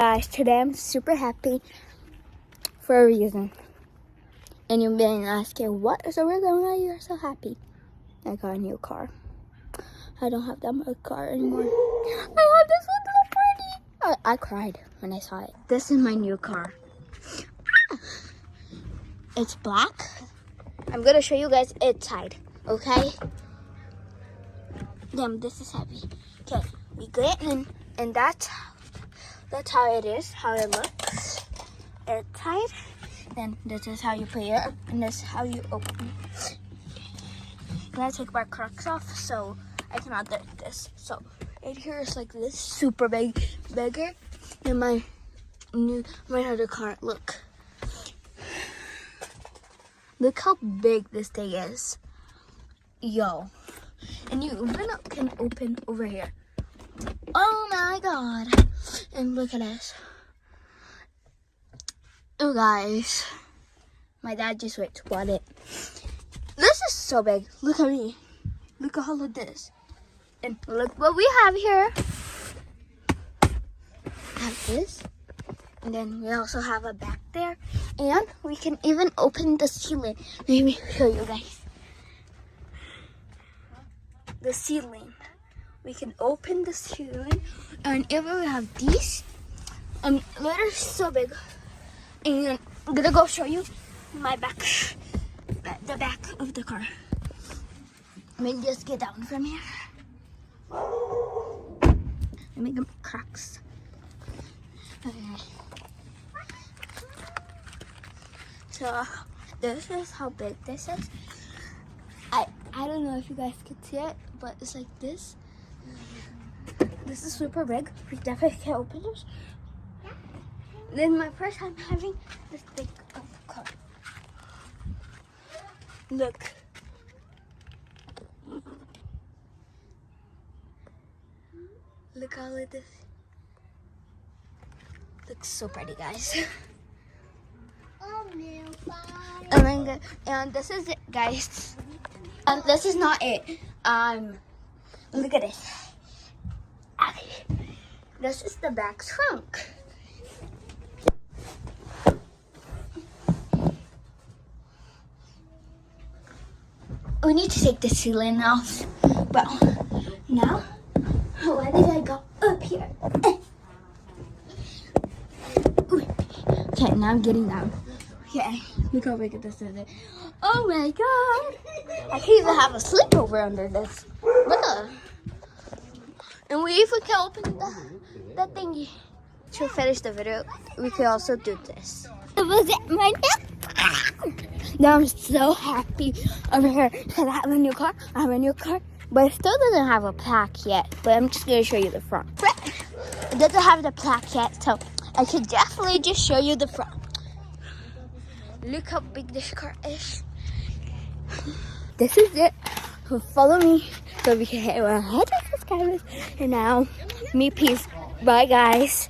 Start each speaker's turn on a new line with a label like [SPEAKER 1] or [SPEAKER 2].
[SPEAKER 1] Guys, today I'm super happy for a reason. And you've been asking, what is the reason why you're so happy? I got a new car. I don't have that much car anymore. I have this one so pretty. I cried when I saw it. This is my new car. It's black. I'm gonna show you guys inside, okay? Damn, this is heavy. Okay, we get in, and that's how it is, how it looks inside. Then this is how you put it, and this is how you open it. I'm gonna take my Crocs off so I cannot do this. So right here is like this, super bigger than my other car. Look how big this thing is, yo. And you even can open over here. Oh my god! And look at this. Oh guys, my dad just went to bought it. This is so big. Look at me. Look at all of this. And look what we have here. We have this. And then we also have a back there. And we can even open the ceiling. Let me show you guys. The ceiling. We can open the ceiling. And even we have these. They're so big. And I'm gonna go show you my back. The back of the car. Let me just get down from here. Let me get my Crocs. Okay. So this is how big this is. I don't know if you guys can see it, but it's like this. This is super big. We definitely can't open this. Then my first time having this big of a car. Look. Look all of this. Looks so pretty, guys. And this is it, guys. This is not it. Look at this. This is the back trunk. We need to take the ceiling off. But now, why did I go up here? Okay, now I'm getting down. Okay, look how big this is. Oh my god! I can even have a sleepover under this. And we even can open that thingy. To finish the video, we can also do this. It was my Now I'm so happy over here because I have a new car. But it still doesn't have a plaque yet. But I'm just going to show you the front. It doesn't have the plaque yet, so I should definitely just show you the front. Look how big this car is. This is it. So follow me so we can hit 100 subscribers. And now, me peace. Bye, guys.